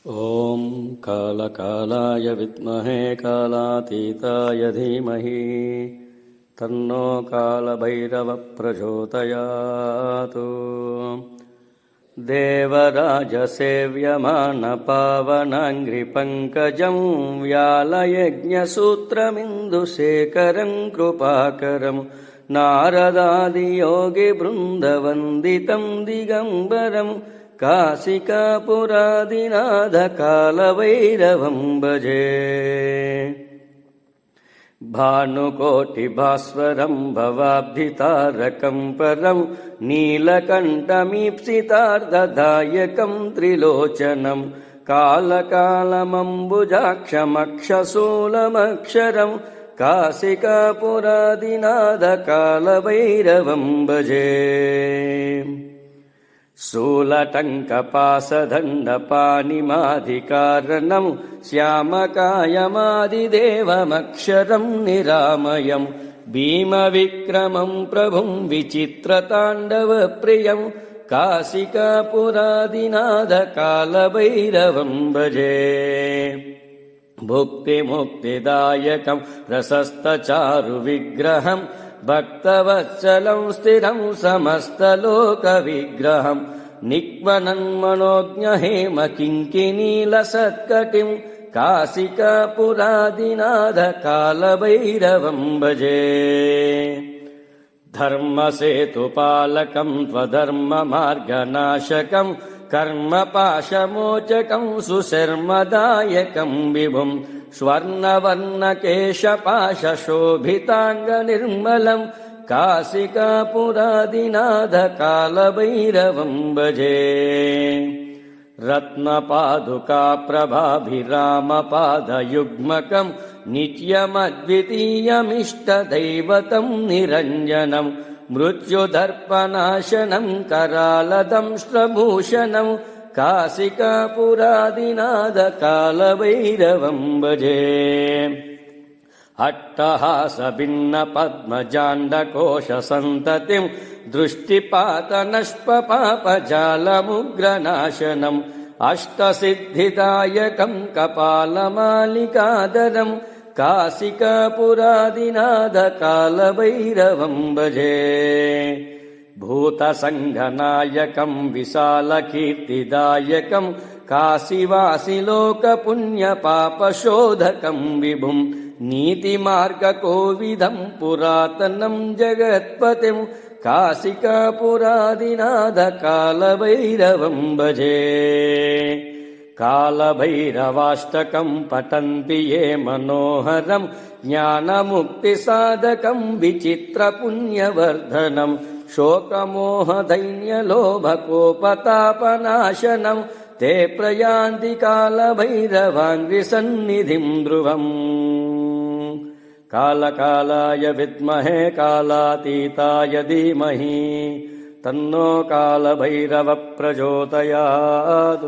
ॐ कालकालाय विद्महे कालातीताय धीमहि तन्नो कालभैरवः प्रचोदयात्। देवराजसेव्यमानपावनाङ्घ्रिपङ्कजं व्यालयज्ञसूत्रमिन्दुशेखरं कृपाकरं नारदादियोगिवृन्दवन्दितं दिगम्बरं काशिकापुरादिनाथकालभैरवं भजे। भानुकोटिभास्वरं भवाब्धितारकं परं नीलकण्ठमीप्सितार्धदायकं त्रिलोचनं कालकालमम्बुजाक्षमक्षशूलमक्षरं काशिकापुरादिनाथकालभैरवं भजे। शूलटङ्कपाशदण्डपाणिमाधिकारणं श्यामकायमादिदेवमक्षरं निरामयं भीमविक्रमं प्रभुं विचित्रताण्डवप्रियं काशिकापुरादिनाथकालभैरवं भजे। भुक्तिमुक्तिदायकं प्रशस्तचारुविग्रहं भक्तवत्सलं स्थिरं समस्तलोकविग्रहं निक्वनन्मनोज्ञहेमकिङ्किनीलसत्कटिं काशिकापुरादिनाथकालभैरवं भजे। धर्मसेतुपालकं त्वधर्ममार्गनाशकं कर्मपाशमोचकं सुशर्मदायकं विभुं स्वर्णवर्णकेशपाशशोभिताङ्गनिर्मलं काशिकापुरादिनाथकालभैरवं भजे। रत्नपादुकाप्रभाभिरामपादयुग्मकं नित्यमद्वितीयमिष्टदैवतं निरञ्जनं मृत्युदर्पनाशनं करालदंष्ट्रभूषणं काशिकापुरादिनाथकालभैरवं भजे। अट्टहासभिन्नपद्मजाण्डकोशसन्ततिं दृष्टिपातनष्पपापजालमुग्रनाशनम् अष्टसिद्धिदायकं कपालमालिकाधरं काशिकापुरादिनाथकालभैरवं भजे। भूतसङ्घनायकं विशालकीर्तिदायकं काशीवासिलोकपुण्यपापशोधकं विभुं नीतिमार्गकोविदं पुरातनं जगत्पतिं काशिकापुरादिनाथकालभैरवं भजे। कालभैरवाष्टकं पठन्ति ये मनोहरं ज्ञानमुक्तिसाधकं विचित्रपुण्यवर्धनं शोकमोहदैन्यलोभकोपतापनाशनं ते प्रयान्ति कालभैरवाङ्घ्रिसन्निधिं ध्रुवम्। कालकालाय विद्महे कालातीताय धीमहि तन्नो कालभैरवः प्रचोदयात्।